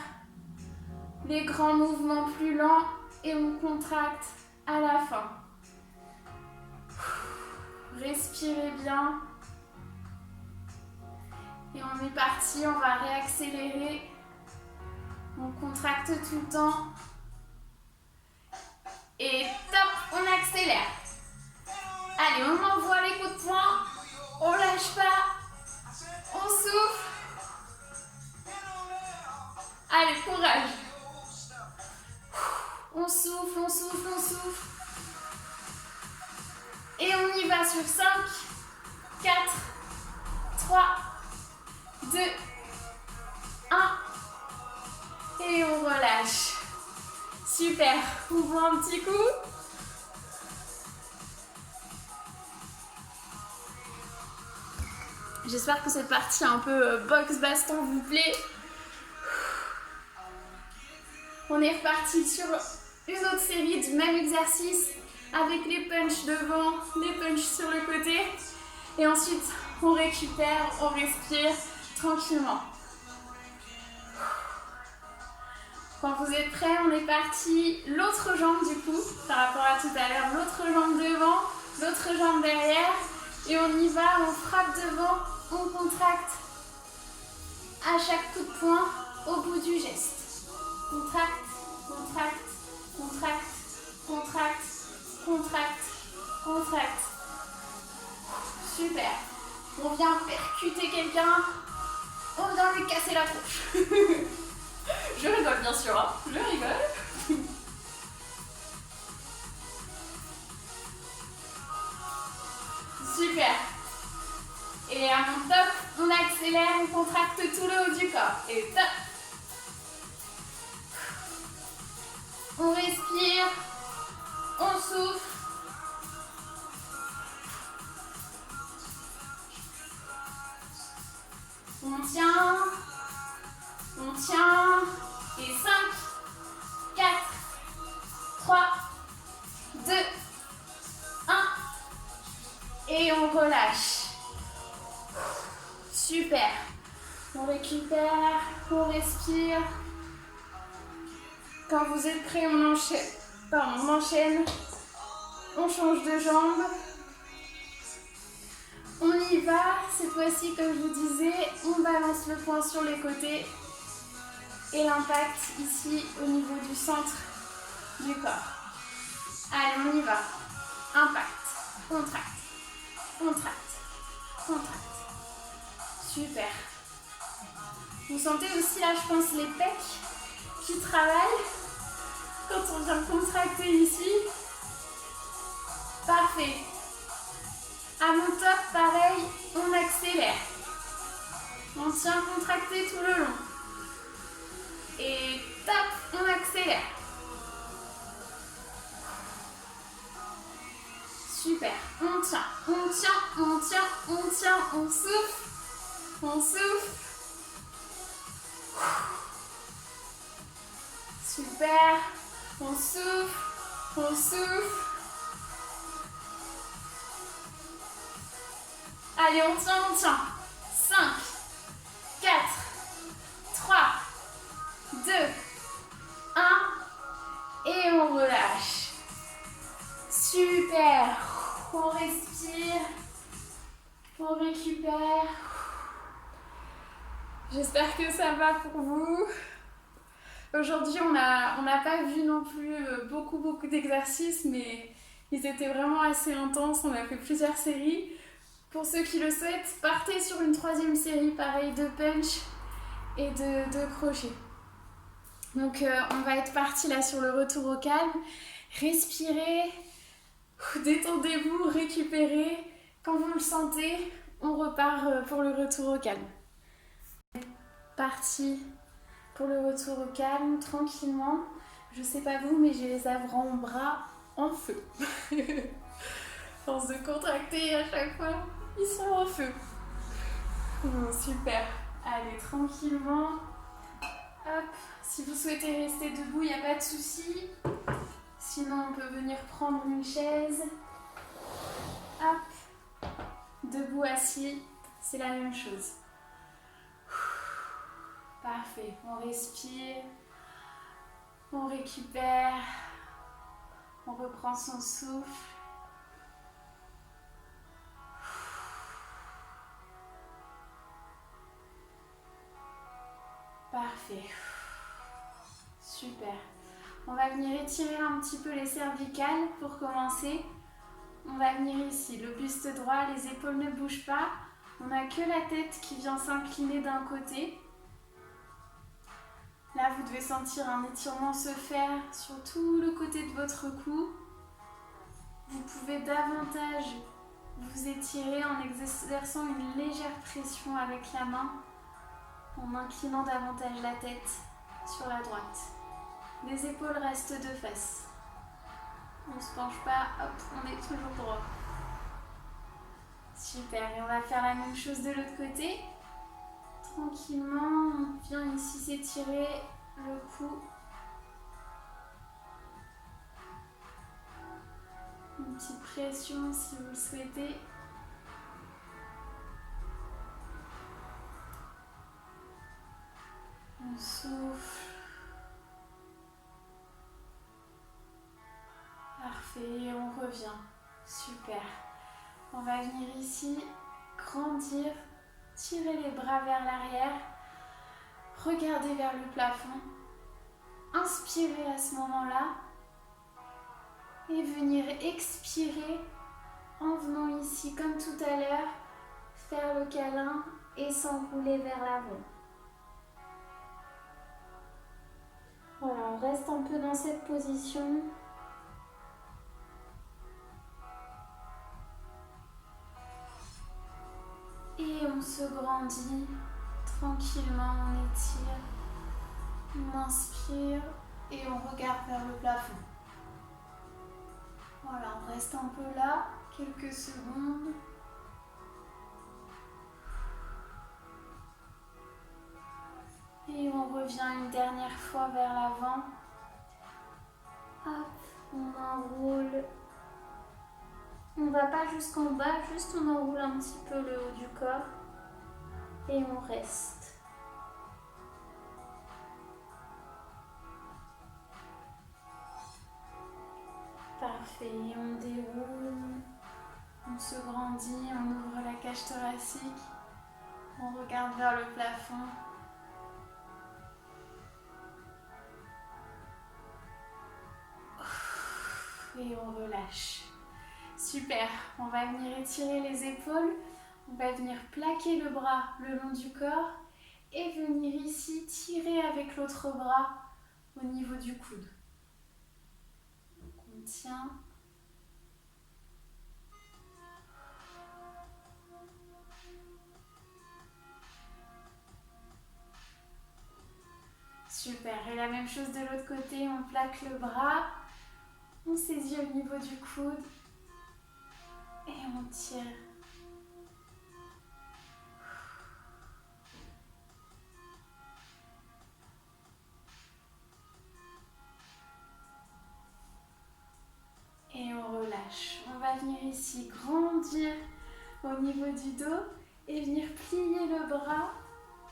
les grands mouvements plus lents et on contracte à la fin. Respirez bien. Et on est parti, on va réaccélérer. On contracte tout le temps. Et top, on accélère. Allez, on envoie les coups de poing. On lâche pas. On souffle. Allez, courage. On souffle, on souffle, on souffle. Et on y va sur 5, 4, 3, 2, 1. Et on relâche. Super. Ouvrons un petit coup. J'espère que cette partie un peu boxe-baston vous plaît. On est reparti sur une autre série du même exercice avec les punches devant, les punches sur le côté. Et ensuite, on récupère, on respire tranquillement. Quand vous êtes prêts, on est parti. L'autre jambe du coup, par rapport à tout à l'heure, l'autre jambe devant, l'autre jambe derrière. Et on y va, on frappe devant, on contracte à chaque coup de poing au bout du geste. Contracte, contracte, contracte, contracte, contracte, contracte. Super. On vient percuter quelqu'un. On vient lui casser la tronche. Je rigole bien sûr, hein. Je rigole. Super. Et à mon top, on accélère, on contracte tout le haut du corps. Et top. On respire, on souffle. On tient, et 5, 4, 3, 2, 1. Et on relâche. Super. On récupère, on respire. Quand vous êtes prêts, on enchaîne. On change de jambe. On y va. Cette fois-ci, comme je vous disais, on balance le poing sur les côtés. Et l'impact ici au niveau du centre du corps. Allez, on y va. Impact. Contracte. Contracte. contracte. Super. Vous sentez aussi là, je pense, les pecs qui travaillent quand on vient contracter ici. Parfait. À mon top, pareil, on accélère. On tient contracté tout le long. Et top, on accélère. Super. On tient, on tient, on tient, on tient, on souffle. On souffle. Super. On souffle. On souffle. Allez, on tient, on tient. 5, 4, 3, 2, 1. Et on relâche. Super. On respire. On récupère. J'espère que ça va pour vous. Aujourd'hui, on n'a pas vu non plus beaucoup d'exercices, mais ils étaient vraiment assez intenses. On a fait plusieurs séries. Pour ceux qui le souhaitent, partez sur une 3e série, pareil, de punch et de crochet. Donc, on va être parti là sur le retour au calme. Respirez, détendez-vous, récupérez. Quand vous le sentez, on repart pour le retour au calme. Parti pour le retour au calme, tranquillement. Je sais pas vous, mais j'ai les avant-bras en feu. Force de contracter à chaque fois, ils sont en feu. Super. Allez, tranquillement. Hop. Si vous souhaitez rester debout, il n'y a pas de souci. Sinon, on peut venir prendre une chaise. Hop. Debout, assis, c'est la même chose. Parfait. On respire. On récupère. On reprend son souffle. Parfait. Super. On va venir étirer un petit peu les cervicales pour commencer. On va venir ici, le buste droit, les épaules ne bougent pas. On n'a que la tête qui vient s'incliner d'un côté. Là, vous devez sentir un étirement se faire sur tout le côté de votre cou. Vous pouvez davantage vous étirer en exerçant une légère pression avec la main, en inclinant davantage la tête sur la droite. Les épaules restent de face. On ne se penche pas, hop, on est toujours droit. Super, et on va faire la même chose de l'autre côté. Tranquillement, on vient ici s'étirer le cou. Une petite pression si vous le souhaitez. On souffle. Parfait, on revient. Super. On va venir ici, grandir, tirer les bras vers l'arrière, regarder vers le plafond, inspirer à ce moment-là et venir expirer en venant ici comme tout à l'heure, faire le câlin et s'enrouler vers l'avant. Voilà, on reste un peu dans cette position. Et on se grandit tranquillement, on étire, on inspire et on regarde vers le plafond. Voilà, on reste un peu là, quelques secondes. Et on revient une dernière fois vers l'avant. Hop, on enroule. On ne va pas jusqu'en bas, juste on enroule un petit peu le haut du corps. Et on reste. Parfait, on déroule. On se grandit, on ouvre la cage thoracique. On regarde vers le plafond. Et on relâche. Super, on va venir étirer les épaules. On va venir plaquer le bras le long du corps et venir ici tirer avec l'autre bras au niveau du coude. On tient. Super. Et la même chose de l'autre côté, on plaque le bras, on saisit au niveau du coude et on tire. Et on relâche. On va venir ici grandir au niveau du dos et venir plier le bras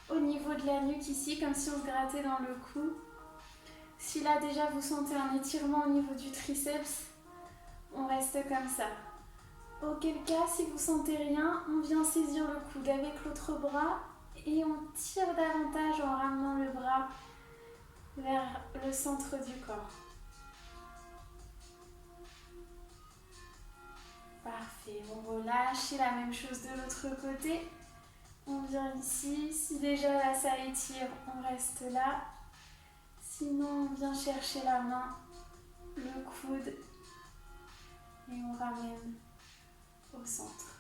au niveau de la nuque ici, comme si on se grattait dans le cou. Si là déjà vous sentez un étirement au niveau du triceps, on reste comme ça. Auquel cas, si vous sentez rien, on vient saisir le coude avec l'autre bras et on tire davantage en ramenant le bras vers le centre du corps. Parfait, on relâche et la même chose de l'autre côté. On vient ici, si déjà là ça étire, on reste là. Sinon, on vient chercher la main, le coude et on ramène au centre.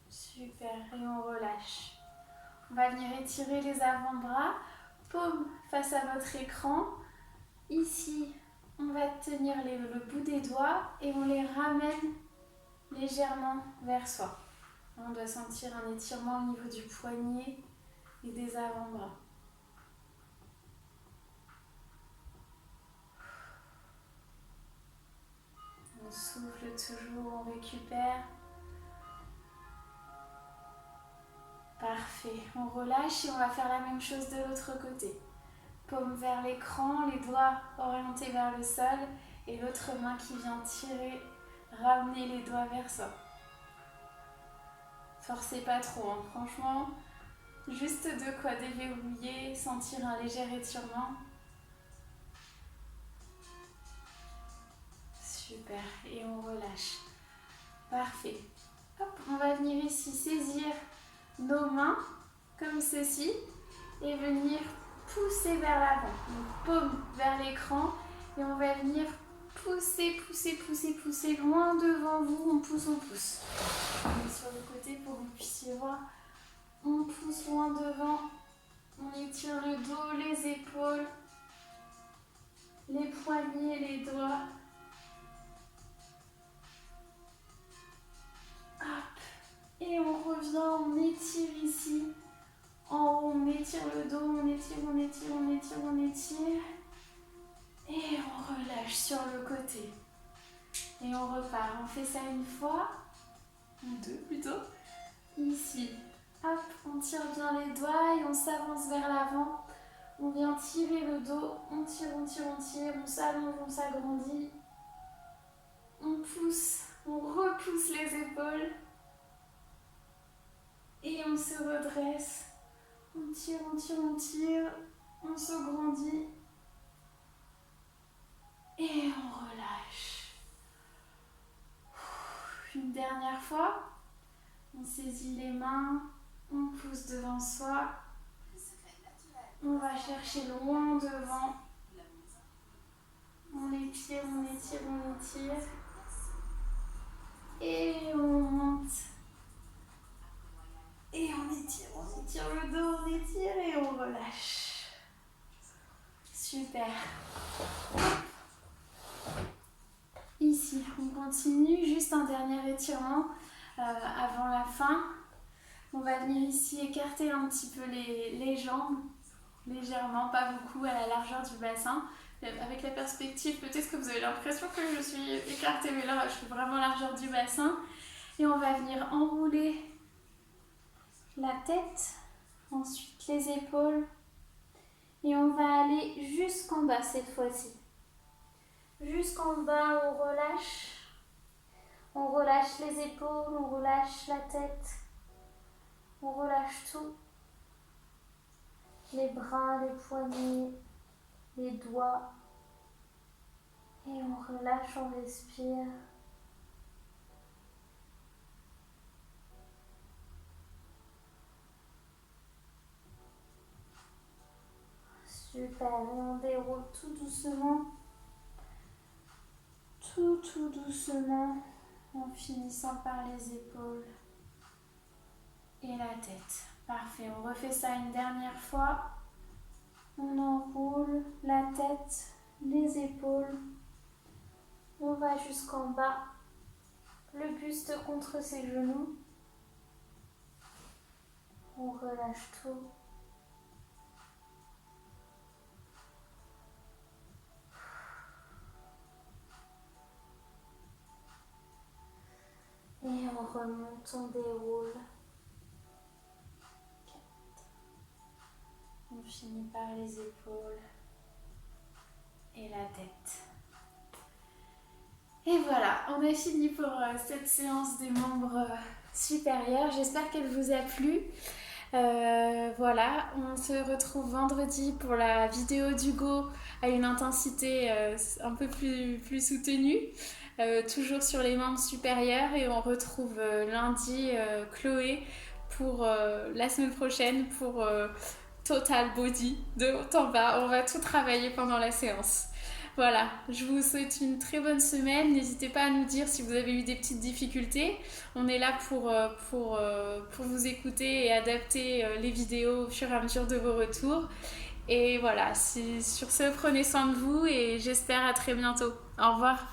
Super, et on relâche. On va venir étirer les avant-bras, paume face à votre écran. Ici, on va tenir le bout des doigts et on les ramène légèrement vers soi. On doit sentir un étirement au niveau du poignet et des avant-bras. On souffle toujours, on récupère. Parfait, on relâche et on va faire la même chose de l'autre côté. Paume vers l'écran, les doigts orientés vers le sol et l'autre main qui vient tirer, ramener les doigts vers soi. Forcez pas trop, hein. Franchement, juste de quoi déverrouiller, sentir un léger étirement. Super, et on relâche. Parfait. Hop, on va venir ici saisir nos mains comme ceci et venir pousser vers l'avant. Donc paume vers l'écran et on va venir pousser, pousser, pousser, pousser loin devant vous. On pousse, on pousse. On est sur le côté pour que vous puissiez voir. On pousse loin devant. On étire le dos, les épaules, les poignets, les doigts. Hop. Et on revient, on étire ici. En haut, on étire le dos, on étire, on étire, on étire, on étire. Et on relâche sur le côté. Et on repart. On fait ça une fois, ou deux plutôt. Ici. Hop, on tire bien les doigts et on s'avance vers l'avant. On vient tirer le dos. On tire, on tire, on tire. On s'allonge, on s'agrandit. On pousse, on repousse les épaules. Et on se redresse. On tire, on tire, on tire. On se grandit. Et on relâche. Une dernière fois. On saisit les mains. On pousse devant soi. On va chercher loin devant. On étire, on étire, on étire. Et on monte. Et on étire le dos, on étire et on relâche. Super. Ici, on continue, juste un dernier étirement avant la fin. On va venir ici écarter un petit peu les jambes, légèrement, pas beaucoup, à la largeur du bassin. Avec la perspective, peut-être que vous avez l'impression que je suis écartée, mais là, je suis vraiment à la largeur du bassin. Et on va venir enrouler la tête, ensuite les épaules. Et on va aller jusqu'en bas cette fois-ci. Jusqu'en bas, on relâche. On relâche les épaules, on relâche la tête. On relâche tout. Les bras, les poignets, les doigts. Et on relâche, on respire. Super, et on déroule tout doucement, tout doucement, en finissant par les épaules et la tête. Parfait, on refait ça une dernière fois. On enroule la tête, les épaules. On va jusqu'en bas, le buste contre ses genoux. On relâche tout. Et on remonte, on déroule. 4. On finit par les épaules et la tête. Et voilà, on a fini pour cette séance des membres supérieurs. J'espère qu'elle vous a plu. Voilà, on se retrouve vendredi pour la vidéo d'Hugo à une intensité un peu plus soutenue, toujours sur les membres supérieurs, et on retrouve lundi Chloé pour la semaine prochaine pour Total Body de haut en bas. On va tout travailler pendant la séance. Voilà, je vous souhaite une très bonne semaine. N'hésitez pas à nous dire si vous avez eu des petites difficultés. On est là pour vous écouter et adapter les vidéos au fur et à mesure de vos retours. Et voilà, sur ce, prenez soin de vous et j'espère à très bientôt. Au revoir.